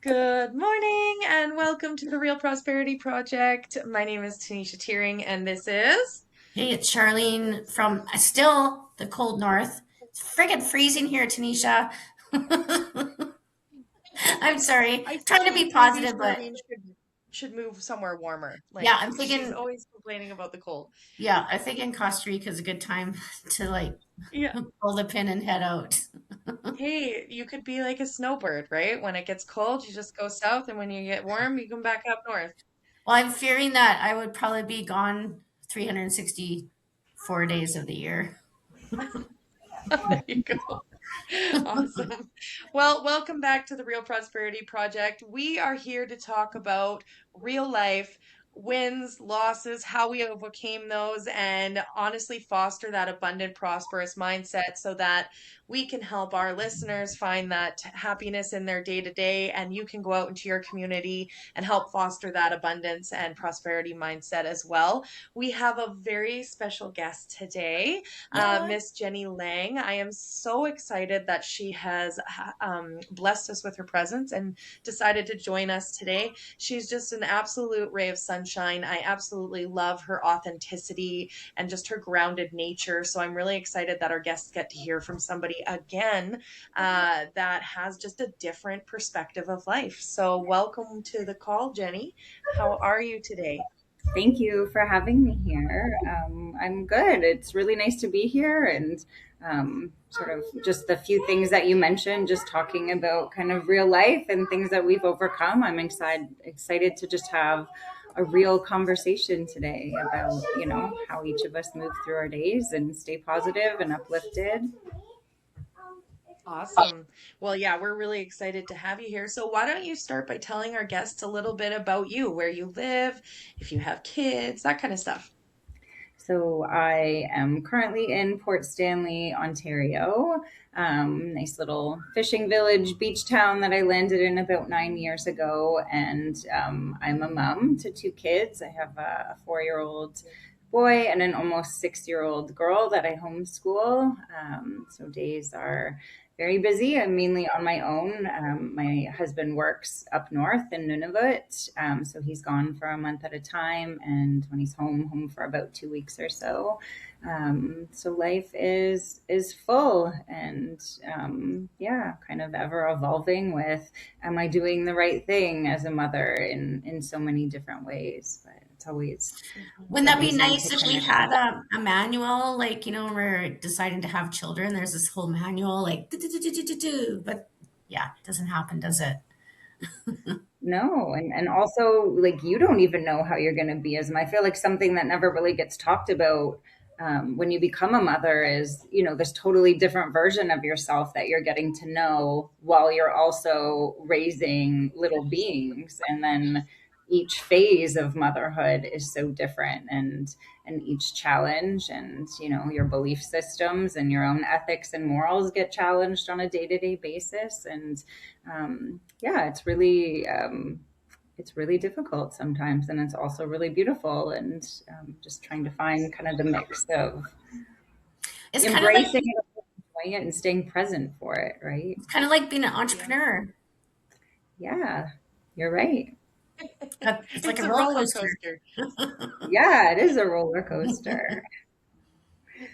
Good morning and welcome to the Real Prosperity Project. My name is Tanisha Tearing and this is Hey, it's Charlene from still the cold north. It's friggin' freezing here, Tanisha. I'm sorry. I Trying to think be maybe positive, but Charlene should move somewhere warmer. yeah, Like I'm she's thinking, always complaining about the cold. yeah, I think in Costa Rica is a good time to Yeah. pull the pin and head out. Hey, you could be like a snowbird, right? When it gets cold, you just go south, and when you get warm, you come back up north. Well, I'm fearing that I would probably be gone 364 days of the year. There you go. Awesome. Well, welcome back to the Real Prosperity Project. We are here to talk about real life wins, losses, how we overcame those, and honestly foster that abundant, prosperous mindset so that we can help our listeners find that happiness in their day to day. And you can go out into your community and help foster that abundance and prosperity mindset as well. We have a very special guest today, Yeah. Miss Jenny Lang. I am so excited that she has blessed us with her presence and decided to join us today. She's just an absolute ray of sunshine. I absolutely love her authenticity and just her grounded nature. So I'm really excited that our guests get to hear from somebody again that has just a different perspective of life. So welcome to the call, Jenny. How are you today? Thank you for having me here. I'm good. It's really nice to be here and sort of just the few things that you mentioned, just talking about kind of real life and things that we've overcome. I'm excited to just have a real conversation today about, how each of us move through our days and stay positive and uplifted. Awesome. Well, yeah, we're really excited to have you here. So, why don't you start by telling our guests a little bit about you, where you live, if you have kids, that kind of stuff. So I am currently in Port Stanley, Ontario. Nice little fishing village, beach town that I landed in about 9 years ago. And I'm a mom to two kids. I have a 4-year-old boy and an almost 6-year-old girl that I homeschool. So days are very busy. I'm mainly on my own. My husband works up north in Nunavut, so he's gone for a month at a time, and when he's home for about 2 weeks or so. So life is full, and yeah, kind of ever evolving with, am I doing the right thing as a mother in so many different ways? But it's always Wouldn't a that be reason nice to if kind we of had a manual, like, when we're deciding to have children, there's this whole manual, like, do, but yeah, it doesn't happen, does it? no, and also like you don't even know how you're going to be as I feel like something that never really gets talked about when you become a mother is this totally different version of yourself that you're getting to know while you're also raising little beings, and then each phase of motherhood is so different, and each challenge and your belief systems and your own ethics and morals get challenged on a day-to-day basis, and yeah, it's really difficult sometimes, and it's also really beautiful, and just trying to find kind of the mix of It's kind of like embracing it, enjoying it, and staying present for it, right? it's kind of like being an Yeah. entrepreneur. Yeah, you're right. It's like It's a a roller roller coaster. coaster. Yeah, it is a roller coaster.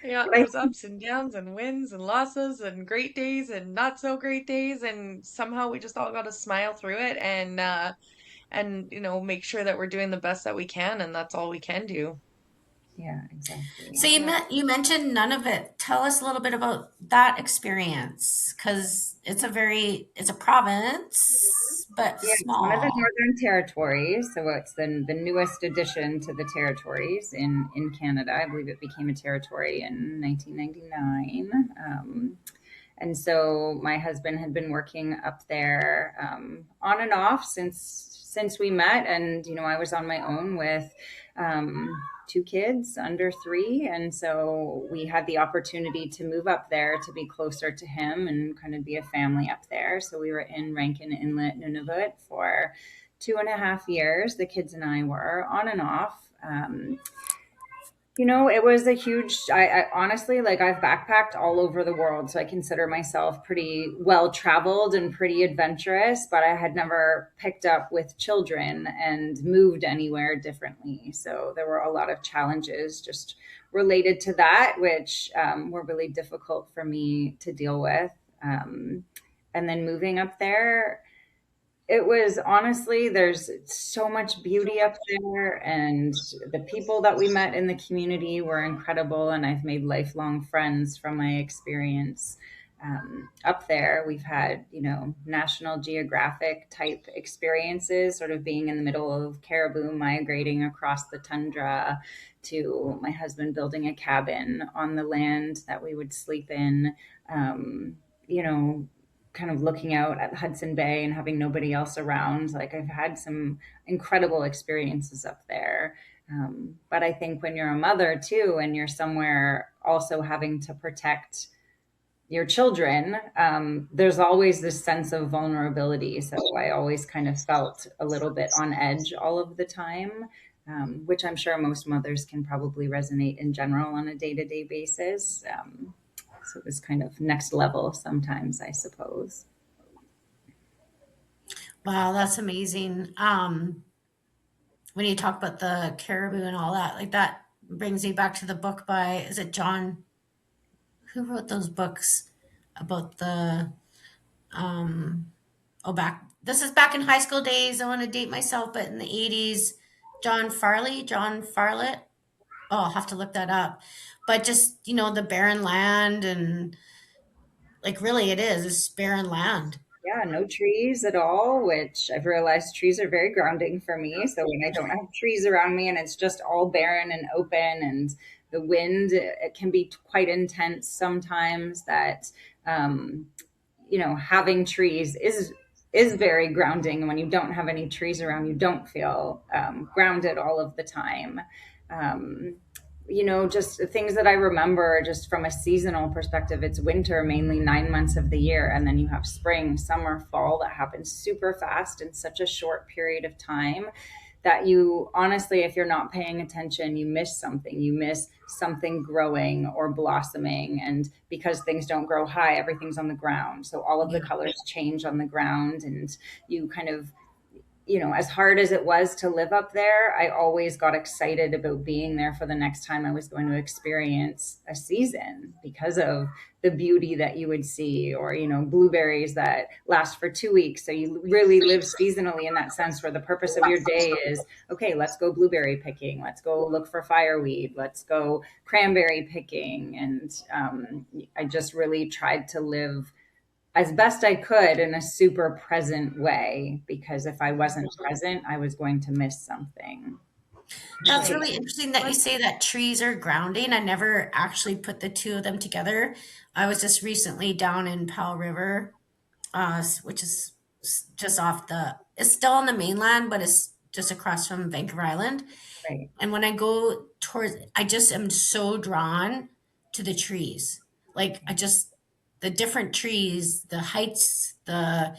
Yeah, But I there's ups and downs and wins and losses and great days and not so great days, and somehow we just all got to smile through it and make sure that we're doing the best that we can, and that's all we can do. Yeah, So exactly. Yeah. you mentioned none of it. Tell us a little bit about that experience, because it's a province, but Yeah, it's one of the small. Northern Territories. So it's the newest addition to the territories in Canada. I believe it became a territory in 1999. And so my husband had been working up there on and off since we met, and I was on my own with two kids under three, and so we had the opportunity to move up there to be closer to him and kind of be a family up there. So we were in Rankin Inlet, Nunavut for 2.5 years. The kids and I were on and off. It was a huge, I honestly, like, I've backpacked all over the world. So I consider myself pretty well traveled and pretty adventurous, but I had never picked up with children and moved anywhere differently. So there were a lot of challenges just related to that, which were really difficult for me to deal with. Um, and then moving up there, it was honestly, there's so much beauty up there, and the people that we met in the community were incredible, and I've made lifelong friends from my experience up there. We've had, National Geographic type experiences, sort of being in the middle of caribou migrating across the tundra, to my husband building a cabin on the land that we would sleep in. Um, you know, Kind of looking out at Hudson Bay and having nobody else around. Like, I've had some incredible experiences up there. But I think when you're a mother too, and you're somewhere also having to protect your children, there's always this sense of vulnerability. So I always kind of felt a little bit on edge all of the time, which I'm sure most mothers can probably resonate in general on a day to day basis. So it was kind of next level sometimes, I suppose. Wow, that's amazing. When you talk about the caribou and all that, like that brings me back to the book by, is it John? Who wrote those books about the, oh, this is back in high school days. I want to date myself, but in the 80s, John Farlett. Oh, I'll have to look that up. But just, the barren land, and like really it is, it's barren land. Yeah, no trees at all, which I've realized trees are very grounding for me. So when I don't have trees around me and it's just all barren and open, and the wind, it can be quite intense sometimes, that um, having trees is very grounding. And when you don't have any trees around, you don't feel grounded all of the time. Um, just things that I remember just from a seasonal perspective, it's winter mainly 9 months of the year. And then you have spring, summer, fall that happens super fast in such a short period of time, that you honestly, if you're not paying attention, you miss something. You miss something growing or blossoming. And because things don't grow high, everything's on the ground. So all of the Yeah. colors change on the ground, and you kind of, as hard as it was to live up there, I always got excited about being there for the next time I was going to experience a season, because of the beauty that you would see, or, blueberries that last for 2 weeks. So you really live seasonally in that sense, where the purpose of your day is, okay, let's go blueberry picking. Let's go look for fireweed. Let's go cranberry picking. And I just really tried to live as best I could in a super present way, because if I wasn't present, I was going to miss something. That's really interesting that you say that trees are grounding. I never actually put the two of them together. I was just recently down in Powell River, which is just off it's still on the mainland, but it's just across from Vancouver Island. Right. And when I go towards, I just am so drawn to the trees. Like the different trees, the heights, the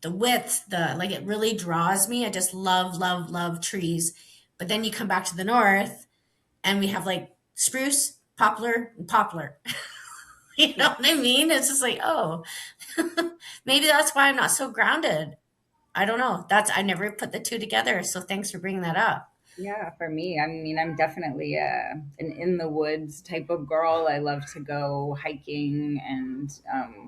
width, like it really draws me. I just love, love, love trees. But then you come back to the north and we have like spruce, poplar, and poplar. You know what I mean? It's just like, oh, maybe that's why I'm not so grounded. I don't know. I never put the two together. So thanks for bringing that up. Yeah, for me, I mean, I'm definitely an in the woods type of girl. I love to go hiking, and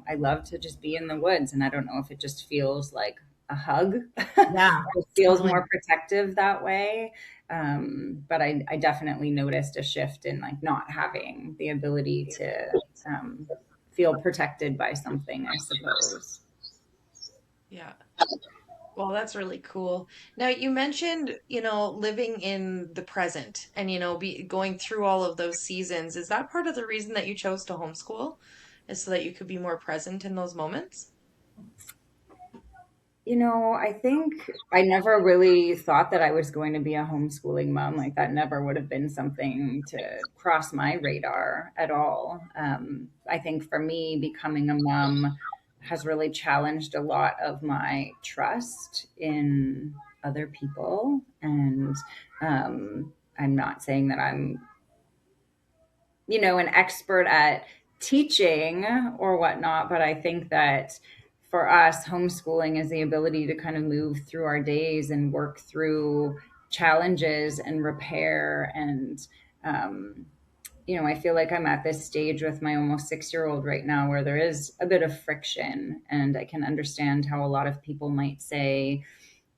I love to just be in the woods. And I don't know if it just feels like a hug, Yeah, or it feels totally. more protective that way. But I definitely noticed a shift in, like, not having the ability to feel protected by something, I suppose. Yeah. Well, that's really cool. Now, you mentioned, living in the present and, be going through all of those seasons. Is that part of the reason that you chose to homeschool? Is so that you could be more present in those moments? I think I never really thought that I was going to be a homeschooling mom. Like, that never would have been something to cross my radar at all. I think for me, becoming a mom has really challenged a lot of my trust in other people. And I'm not saying that I'm an expert at teaching or whatnot, but I think that for us, homeschooling is the ability to kind of move through our days and work through challenges and repair. And I feel like I'm at this stage with my almost 6 year old right now where there is a bit of friction, and I can understand how a lot of people might say,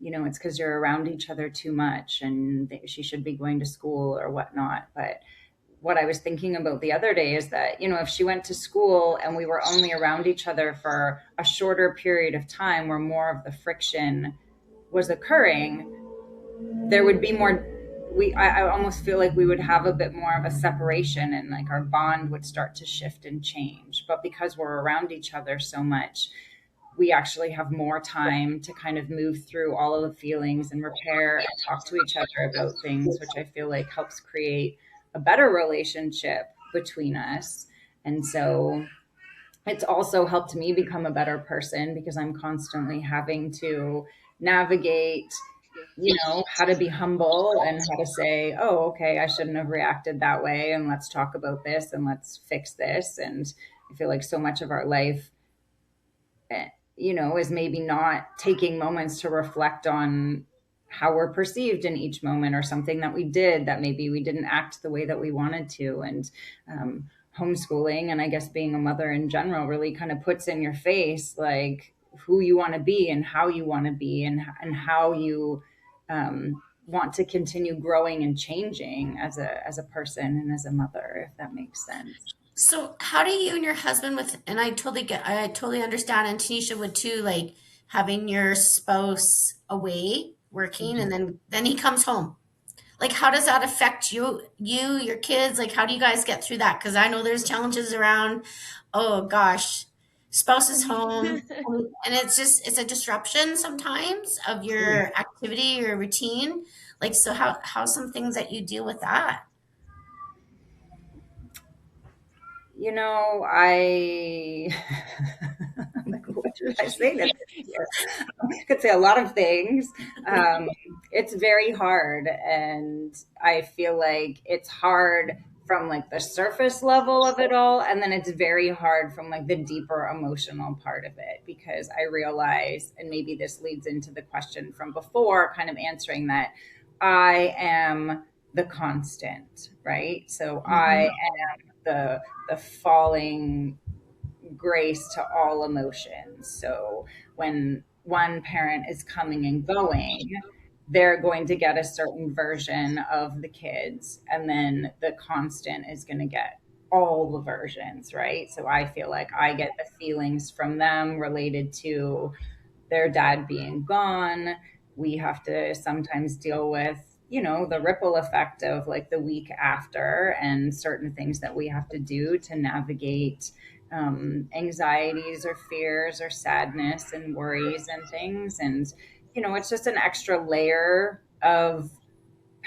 it's because you're around each other too much and she should be going to school or whatnot. But what I was thinking about the other day is that, if she went to school and we were only around each other for a shorter period of time where more of the friction was occurring, there would be more. I almost feel like we would have a bit more of a separation, and like our bond would start to shift and change. But because we're around each other so much, we actually have more time to kind of move through all of the feelings and repair and talk to each other about things, which I feel like helps create a better relationship between us. And so it's also helped me become a better person because I'm constantly having to navigate, how to be humble and how to say, oh, okay, I shouldn't have reacted that way. And let's talk about this and let's fix this. And I feel like so much of our life, is maybe not taking moments to reflect on how we're perceived in each moment or something that we did that maybe we didn't act the way that we wanted to. And homeschooling, and I guess being a mother in general, really kind of puts in your face like who you want to be and how you want to be, and how you want to continue growing and changing as a person and as a mother, if that makes sense. So how do you and your husband and I totally understand, and Tanisha would too, like having your spouse away working and then he comes home. Like how does that affect your kids? Like how do you guys get through that? Because I know there's challenges around, oh gosh, spouse is home and it's a disruption sometimes of your activity or routine. Like so how some things that you deal with that? I like, what should I say to this here? I could say a lot of things. It's very hard, and I feel like it's hard from like the surface level of it all, and then it's very hard from like the deeper emotional part of it, because I realize, and maybe this leads into the question from before, kind of answering that, I am the constant, right? So I Mhm. am the falling grace to all emotions. So when one parent is coming and going, they're going to get a certain version of the kids, and then the constant is going to get all the versions, right? So I feel like I get the feelings from them related to their dad being gone. We have to sometimes deal with, the ripple effect of like the week after and certain things that we have to do to navigate anxieties or fears or sadness and worries and things. And, it's just an extra layer of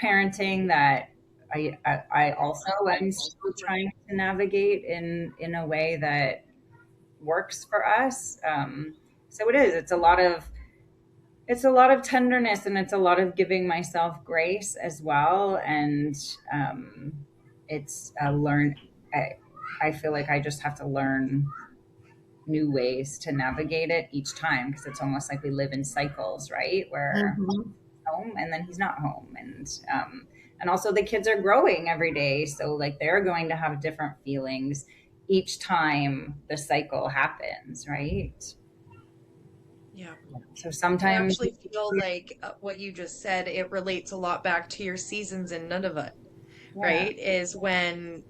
parenting that I also am still trying to navigate in a way that works for us. So it is. It's a lot of tenderness, and it's a lot of giving myself grace as well. And it's a learn. I feel like I just have to learn new ways to navigate it each time, because it's almost like we live in cycles, right? Where Mhm. home and then he's not home, and also the kids are growing every day, so like they're going to have different feelings each time the cycle happens, right? Yeah. So I sometimes, actually feel like what you just said, it relates a lot back to your seasons in Nunavut, yeah, right? Is when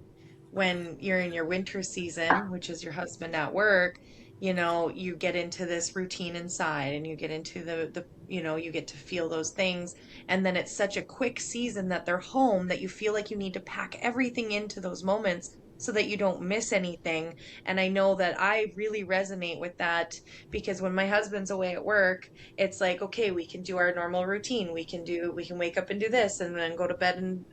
you're in your winter season, which is your husband at work, you get into this routine inside and you get into you get to feel those things. And then it's such a quick season that they're home that you feel like you need to pack everything into those moments so that you don't miss anything. And I know that I really resonate with that because when my husband's away at work, it's like, okay, we can do our normal routine. We can wake up and do this and then go to bed and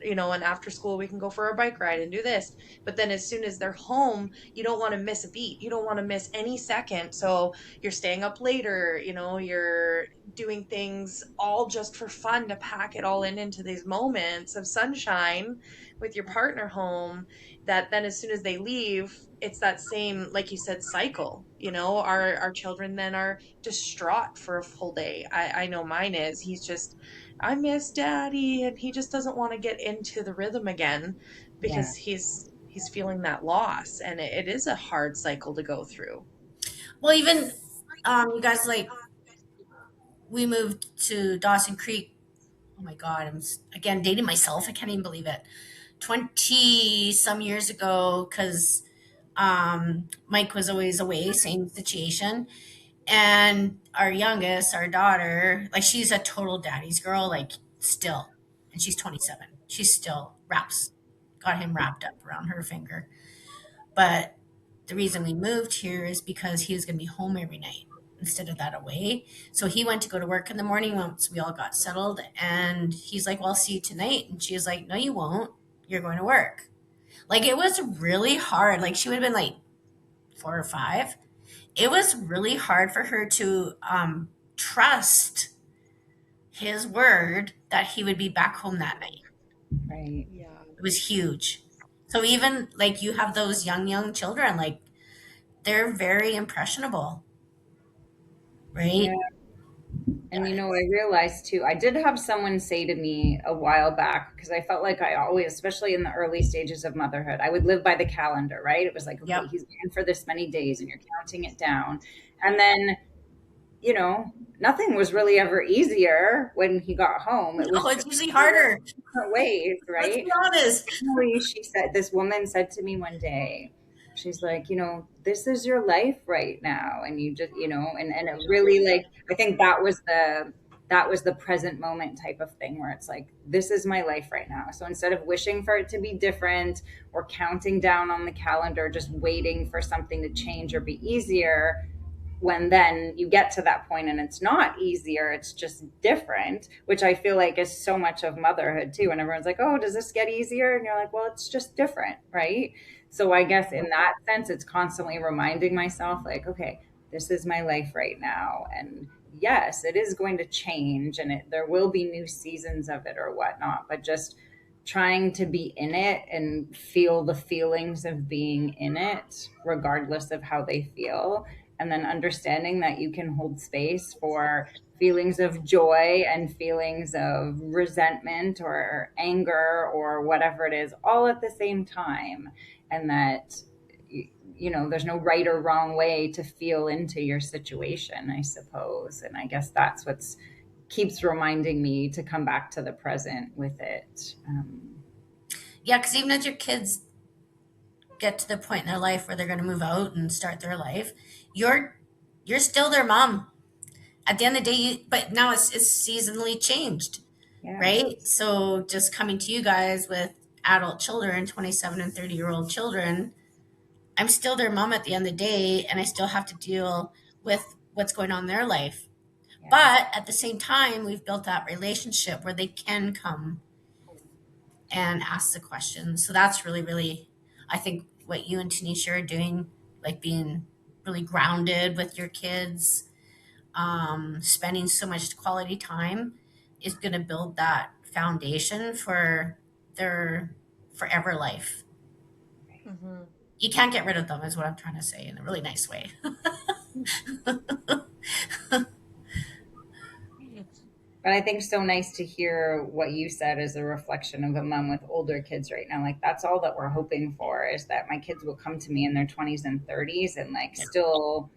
after school we can go for a bike ride and do this. But then as soon as they're home, you don't want to miss a beat. You don't want to miss any second. So you're staying up later, you're doing things all just for fun to pack it all into these moments of sunshine with your partner home, that then as as soon as they leave, it's that same, like you said, cycle. Our children then are distraught for a full day. I know mine is. He's just, I miss daddy, and he just doesn't want to get into the rhythm again Yeah. because he's feeling that loss, and it is a hard cycle to go through. Well, even you guys, like, we moved to Dawson Creek. Oh my God, again dating myself. I can't even believe it. 20 some years ago, because Mike was always away, same situation. And our youngest, our daughter, like, she's a total daddy's girl, like, still. And she's 27. She's still got him wrapped up around her finger. But the reason we moved here is because he was going to be home every night instead of that away. So he went to go to work in the morning once we all got settled. And he's like, well, I'll see you tonight. And she was like, no, you won't. You're going to work. Like, it was really hard. Like, she would have been like 4 or 5. It was really hard for her to trust his word that he would be back home that night. Right. Yeah. It was huge. So even like, you have those young children, like, they're very impressionable, right? Yeah. And I realized too, I did have someone say to me a while back, because I felt like I always, especially in the early stages of motherhood, I would live by the calendar, right? It was like, okay, Yep. he's gone for this many days and you're counting it down. And then, nothing was really ever easier when he got home. It was Oh, it's just usually harder. different ways, Let's right? be honest. Finally, this woman said to me one day, she's like, this is your life right now. And you just, and it really, like, I think that was the present moment type of thing, where it's like, this is my life right now. So instead of wishing for it to be different or counting down on the calendar, just waiting for something to change or be easier, when then you get to that point and it's not easier, it's just different, which I feel like is so much of motherhood too. And everyone's like, oh, does this get easier? And you're like, well, it's just different, right? So I guess in that sense, it's constantly reminding myself, like, okay, this is my life right now. And yes, it is going to change, and there will be new seasons of it or whatnot, but just trying to be in it and feel the feelings of being in it, regardless of how they feel. And then understanding that you can hold space for feelings of joy and feelings of resentment or anger or whatever it is, all at the same time. And that, there's no right or wrong way to feel into your situation, I suppose. And I guess that's what's keeps reminding me to come back to the present with it. Yeah, because even as your kids get to the point in their life where they're going to move out and start their life, you're still their mom. At the end of the day, but now it's seasonally changed, Yeah. right? So just coming to you guys with adult children, 27 and 30-year-old children, I'm still their mom at the end of the day, and I still have to deal with what's going on in their life. Yeah. But at the same time, we've built that relationship where they can come and ask the questions. So that's really, really, I think, what you and Tanisha are doing, like being really grounded with your kids, spending so much quality time, is going to build that foundation for their forever life. Hmm. You can't get rid of them, is what I'm trying to say, in a really nice way. But I think so nice to hear what you said as a reflection of a mom with older kids right now. Like, that's all that we're hoping for, is that my kids will come to me in their 20s and 30s and, like, still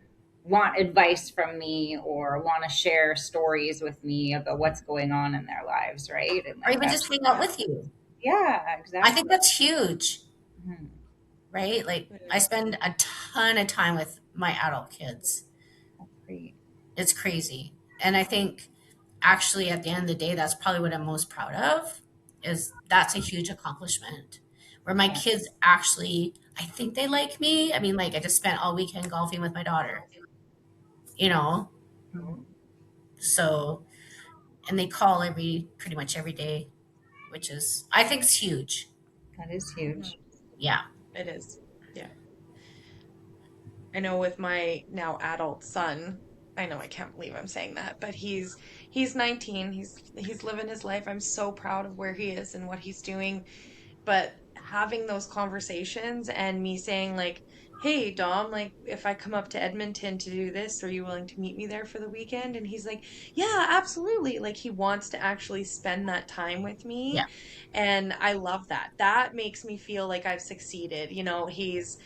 want advice from me or want to share stories with me about what's going on in their lives, right? And, Or like, even just hang out with you. yeah, I exactly. think that's huge, Mhm. right? Like, I spend a ton of time with my adult kids. That's great. It's crazy. And I think, actually, at the end of the day, that's probably what I'm most proud of, is that's a huge accomplishment, where my Yeah. kids actually, I think they like me. I mean, like, I just spent all weekend golfing with my daughter, Mhm. so, and they call pretty much every day, which is, I think, it's huge. That is huge. Yeah. It is. Yeah. I know with my now adult son, I know I can't believe I'm saying that, but he's 19. He's living his life. I'm so proud of where he is and what he's doing. But having those conversations and me saying like, "Hey, Dom, like if I come up to Edmonton to do this, are you willing to meet me there for the weekend?" And he's like, "Yeah, absolutely." Like he wants to actually spend that time with Yeah. me, and I love that. That makes me feel like I've succeeded. You know, he's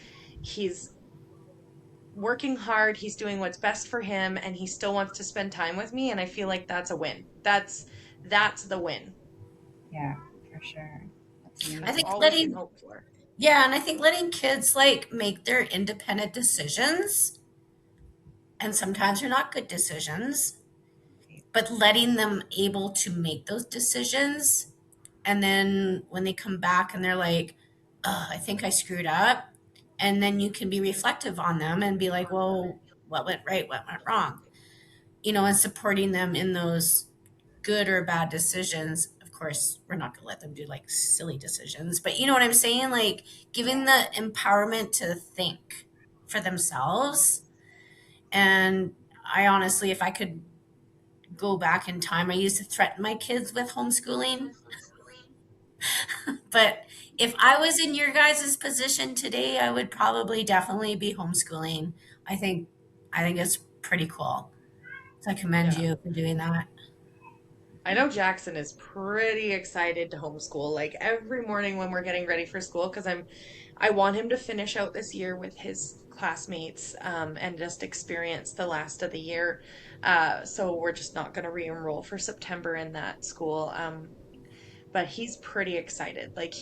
working hard, he's doing what's best for him, and he still wants to spend time with me, and I feel like that's a win. That's the win. Yeah, for sure. That's I That's think amazing. all we can letting, hope for. yeah, and I think letting kids like make their independent decisions, and sometimes they're not good decisions, but letting them able to make those decisions. And then when they come back and they're like, oh, I think I screwed up. And then you can be reflective on them and be like, well, what went right? What went wrong? And supporting them in those good or bad decisions. Of course, we're not going to let them do like silly decisions, but you know what I'm saying? Like giving the empowerment to think for themselves. And I honestly, if I could go back in time, I used to threaten my kids with homeschooling. But if I was in your guys' position today, I would probably definitely be homeschooling. I think I think it's pretty cool. So I commend Yeah. you for doing that. I know Jackson is pretty excited to homeschool. Like every morning when we're getting ready for school, because I want him to finish out this year with his classmates, and just experience the last of the year. So we're just not going to re-enroll for September in that school. But he's pretty excited. Like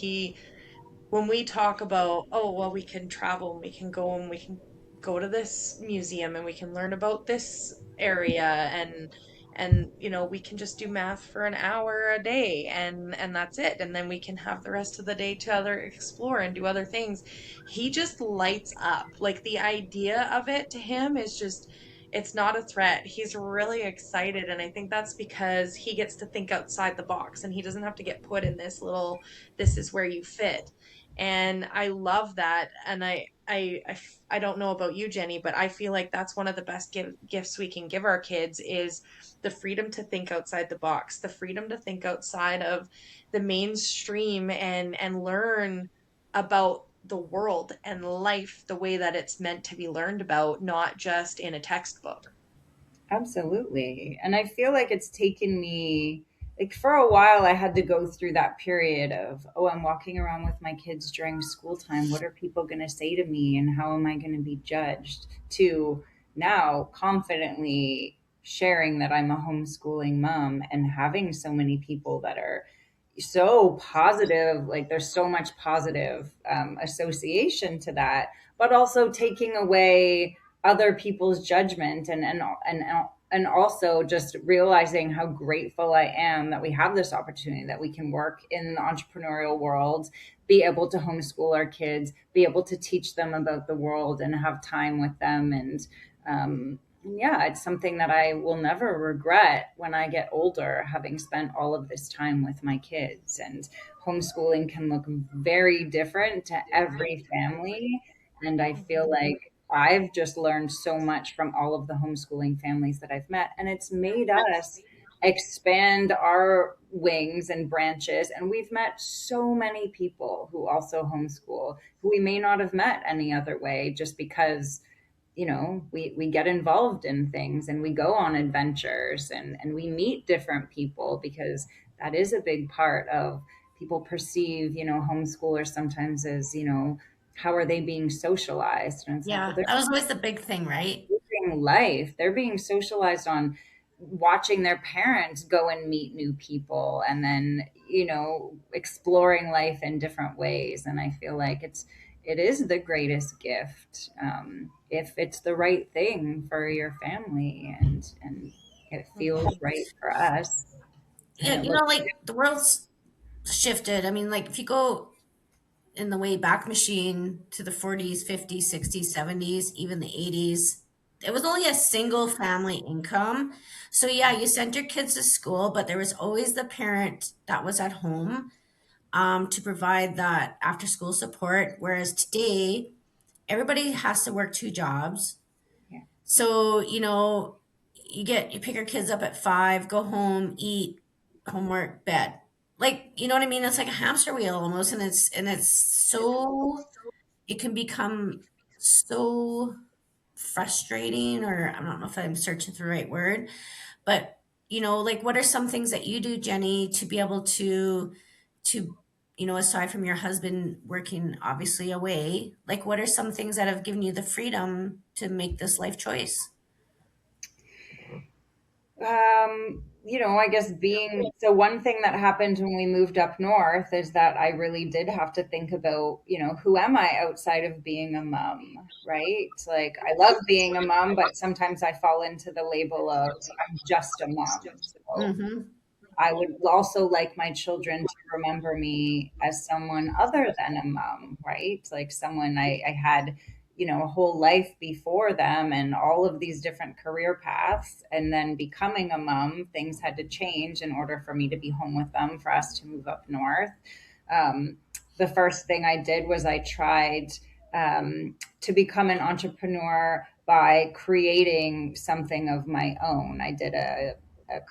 when we talk about, oh, well, we can travel and we can go and we can go to this museum and we can learn about this area, and we can just do math for an hour a day, and that's it, and then we can have the rest of the day to other explore and do other things. He just lights up. Like the idea of it to him is just, it's not a threat. He's really excited, and I think that's because he gets to think outside the box and he doesn't have to get put in this little, this is where you fit. And I love that. And I don't know about you, Jenny, but I feel like that's one of the best gifts we can give our kids is the freedom to think outside the box, the freedom to think outside of the mainstream, and learn about the world and life the way that it's meant to be learned about, not just in a textbook. Absolutely. And I feel like it's taken me, like, for a while, I had to go through that period of, oh, I'm walking around with my kids during school time. What are people going to say to me? And how am I going to be judged? To now confidently sharing that I'm a homeschooling mom and having so many people that are so positive. Like, there's so much positive association to that, but also taking away other people's judgment, and also just realizing how grateful I am that we have this opportunity, that we can work in the entrepreneurial world, be able to homeschool our kids, be able to teach them about the world and have time with them. And yeah, it's something that I will never regret when I get older, having spent all of this time with my kids. And homeschooling can look very different to every family. And I feel Mhm. like I've just learned so much from all of the homeschooling families that I've met, and it's made us expand our wings and branches. And we've met so many people who also homeschool who we may not have met any other way, just because we get involved in things and we go on adventures, and we meet different people, because that is a big part of, people perceive homeschoolers sometimes as, how are they being socialized? And it's like, well, Yeah, they're that was always the big thing, right? living life. They're being socialized on watching their parents go and meet new people, and then exploring life in different ways. And I feel like it is the greatest gift, if it's the right thing for your family, and it feels Mhm. right for us, and Yeah, it looks like the world's shifted. I mean, like if you go in the way back machine to the 40s, 50s, 60s, 70s, even the 80s, it was only a single family income. So yeah, you sent your kids to school, but there was always the parent that was at home to provide that after school support. Whereas today, everybody has to work two jobs. yeah, So, you pick your kids up at 5, go home, eat, homework, bed. like, you know what I mean? It's like a hamster wheel almost, and it's so, it can become so frustrating, or I don't know if I'm searching for the right word, but like, what are some things that you do, Jenny, to be able to aside from your husband working obviously away, like, what are some things that have given you the freedom to make this life choice? I guess being so one thing that happened when we moved up north is that I really did have to think about, who am I outside of being a mom, right? Like I love being a mom, but sometimes I fall into the label of I'm just a mom. So Mm-hmm. I would also like my children to remember me as someone other than a mom, right? Like someone I had, a whole life before them and all of these different career paths. And then becoming a mom, things had to change in order for me to be home with them, for us to move up north. Um, the first thing I did was I tried to become an entrepreneur by creating something of my own. I did a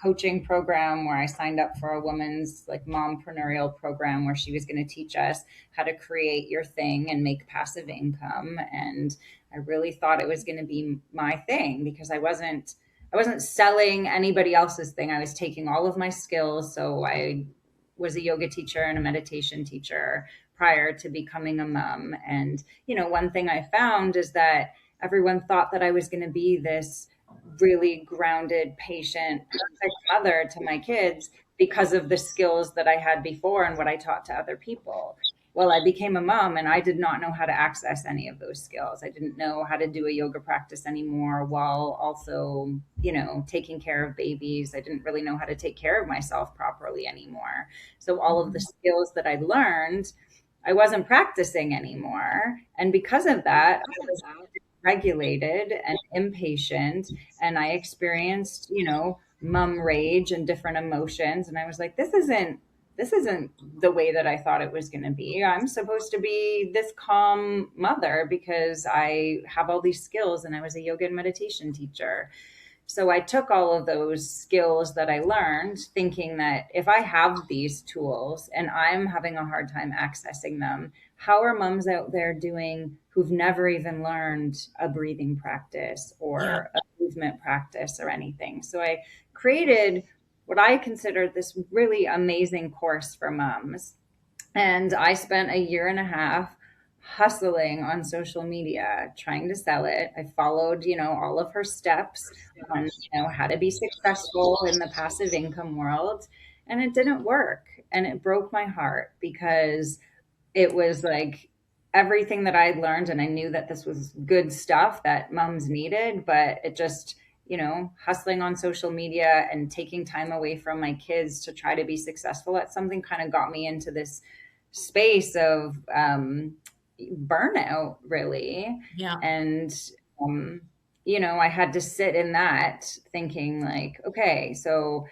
coaching program where I signed up for a woman's like mompreneurial program where she was going to teach us how to create your thing and make passive income. And I really thought it was going to be my thing because I wasn't selling anybody else's thing. I was taking all of my skills. So I was a yoga teacher and a meditation teacher prior to becoming a mom. And, one thing I found is that everyone thought that I was going to be this really grounded, patient, perfect mother to my kids because of the skills that I had before and what I taught to other people. Well, I became a mom and I did not know how to access any of those skills. I didn't know how to do a yoga practice anymore while also, taking care of babies. I didn't really know how to take care of myself properly anymore. So all of the skills that I learned, I wasn't practicing anymore. And because of that, I was regulated and impatient, and I experienced, mum rage and different emotions. And I was like, this isn't the way that I thought it was going to be. I'm supposed to be this calm mother because I have all these skills and I was a yoga and meditation teacher. So I took all of those skills that I learned, thinking that if I have these tools and I'm having a hard time accessing them, how are moms out there doing who've never even learned a breathing practice Yeah. or a movement practice or anything? So I created what I considered this really amazing course for moms. And I spent a year and a half hustling on social media, trying to sell it. I followed, all of her steps on, how to be successful in the passive income world. And it didn't work. And it broke my heart because it was like everything that I'd learned. And I knew that this was good stuff that moms needed, but it just, hustling on social media and taking time away from my kids to try to be successful at something kind of got me into this space of burnout, really. Yeah. And, um, I had to sit in that thinking, like, okay, so,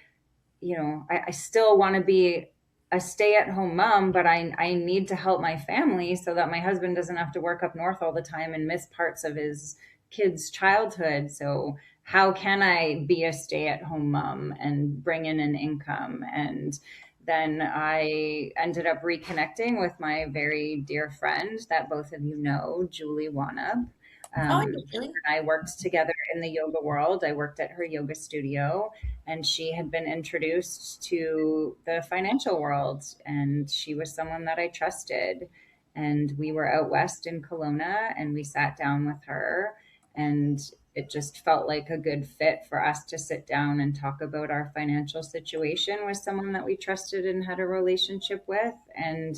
I still want to be a stay at home mom, but I need to help my family so that my husband doesn't have to work up north all the time and miss parts of his kids' childhood. So, how can I be a stay at home mom and bring in an income? And then I ended up reconnecting with my very dear friend that both of you know, Julie Wanab. Oh, I Um, know, really. I worked together in the yoga world. I worked at her yoga studio, and she had been introduced to the financial world, and she was someone that I trusted. And we were out west in Kelowna, and we sat down with her, and it just felt like a good fit for us to sit down and talk about our financial situation with someone that we trusted and had a relationship with. And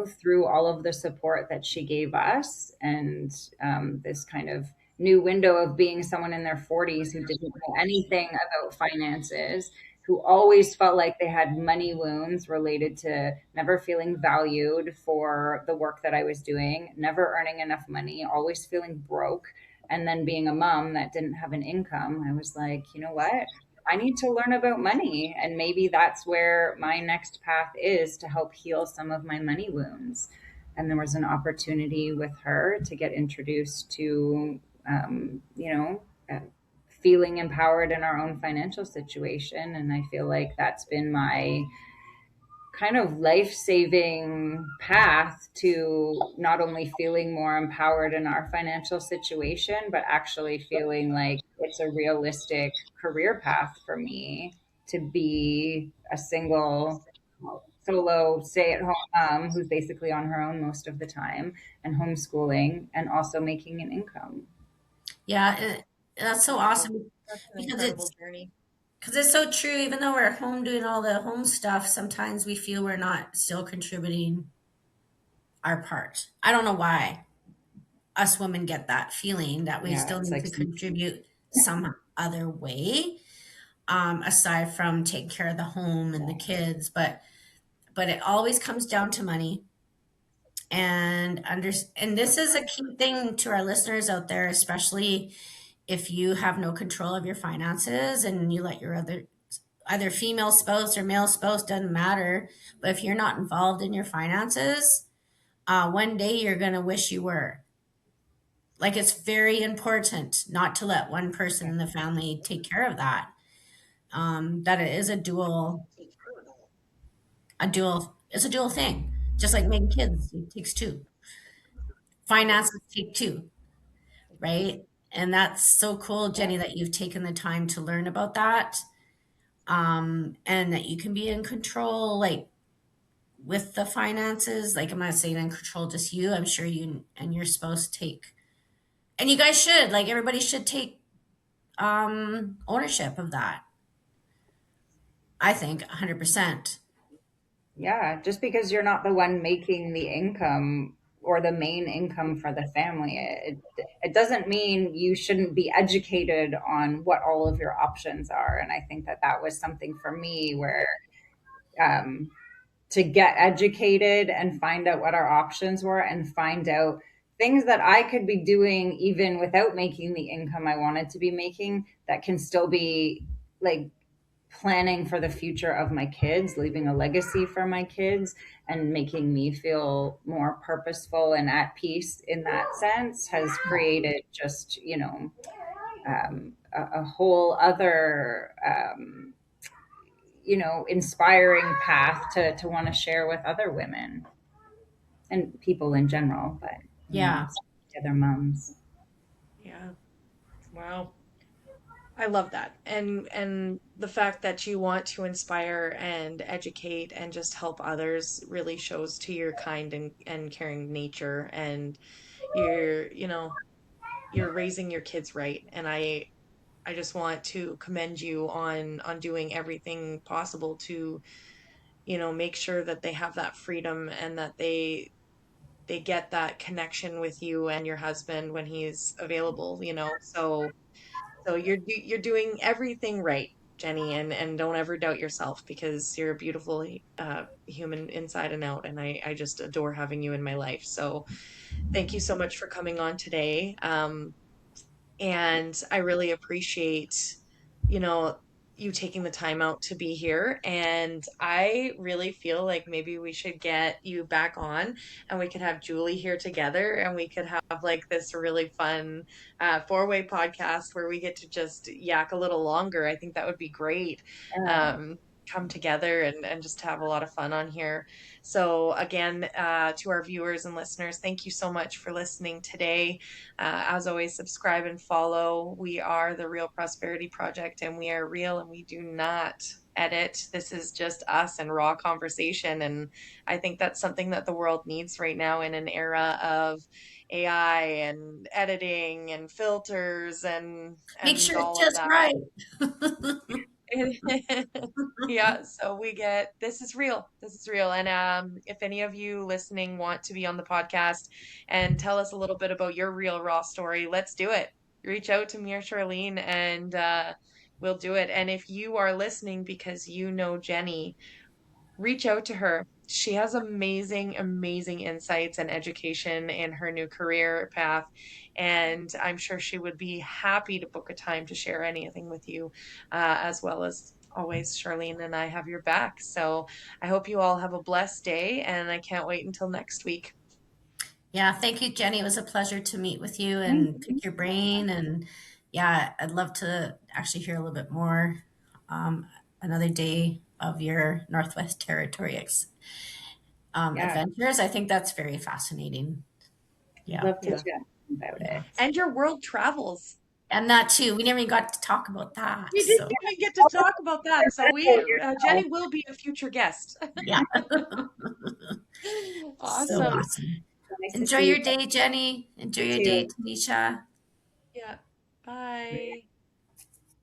through all of the support that she gave us and this kind of new window of being someone in their 40s who didn't know anything about finances, who always felt like they had money wounds related to never feeling valued for the work that I was doing, never earning enough money, always feeling broke. And then being a mom that didn't have an income, I was like, you know what? I need to learn about money. And maybe that's where my next path is, to help heal some of my money wounds. And there was an opportunity with her to get introduced to, um, you know, uh, feeling empowered in our own financial situation. And I feel like that's been my kind of life-saving path to not only feeling more empowered in our financial situation, but actually feeling like it's a realistic career path for me to be a single solo stay-at-home mom who's basically on her own most of the time and homeschooling and also making an income. Yeah, that's so Wow, awesome that's an because incredible journey. it's so true. Even though we're home doing all the home stuff, sometimes we feel we're not still contributing our part. I don't know why us women get that feeling that we Yeah, still it's need like to contribute some other way, aside from taking care of the home and the kids. But it always comes down to money. And this is a key thing to our listeners out there, especially if you have no control of your finances and you let your other either female spouse or male spouse, doesn't matter, but if you're not involved in your finances, one day you're going to wish you were. Like, it's very important not to let one person in the family take care of that. That it is it's a dual thing. Just like making kids, it takes two. Finances take two, right? And that's so cool, Jenny, that you've taken the time to learn about that. And that you can be in control, like with the finances. Like, I'm not saying in control just you. I'm sure you and your spouse take, and you guys should, like, everybody should take ownership of that. I think 100%. Yeah, just because you're not the one making the income or the main income for the family, it doesn't mean you shouldn't be educated on what all of your options are. And I think that that was something for me where um, to get educated and find out what our options were and find out things that I could be doing even without making the income I wanted to be making that can still be like planning for the future of my kids, leaving a legacy for my kids, and making me feel more purposeful and at peace in that sense has created just, a whole other, inspiring path to want to share with other women and people in general, but, Yeah. other moms. Yeah. Wow. I love that. And the fact that you want to inspire and educate and just help others really shows to your kind and caring nature, and you're raising your kids right. And I just want to commend you on doing everything possible to, make sure that they have that freedom and that they get that connection with you and your husband when he's available. So you're doing everything right, Jenny, and don't ever doubt yourself, because you're a beautiful human inside and out, and I just adore having you in my life. So thank you so much for coming on today. And I really appreciate, you know, you taking the time out to be here. And I really feel like maybe we should get you back on and we could have Julie here together and we could have like this really fun four-way podcast where we get to just yak a little longer. I think that would be great. Um, Come together and just have a lot of fun on here. So again, to our viewers and listeners, thank you so much for listening today. As always, subscribe and follow. We are the Real Prosperity Project, and we are real and we do not edit. This is just us and raw conversation. And I think that's something that the world needs right now in an era of AI and editing and filters Make and sure it's all of just that. right. Yeah, so we get this is real. This is real. And if any of you listening want to be on the podcast and tell us a little bit about your real raw story, let's do it. Reach out to me or Charlene and we'll do it. And if you are listening because you know Jenny, reach out to her. She has amazing, amazing insights and education in her new career path. And I'm sure she would be happy to book a time to share anything with you, as well as always, Charlene and I have your back. So I hope you all have a blessed day, and I can't wait until next week. Yeah, thank you, Jenny. It was a pleasure to meet with you Thank and you. pick your brain. And yeah, I'd love to actually hear a little bit more another day. of your Northwest Territory Yeah, adventures. I think that's very fascinating. I'd Yeah. love to Yeah. chat about Yeah. it. And your world travels. And that too. We never even got to talk about that. We didn't So even get to talk about that. So we, Oh, Jenny will be a future guest. yeah. So Awesome. awesome. so nice to Enjoy see your day, Jenny. Enjoy you your day, too. Tanisha. Yeah. Bye.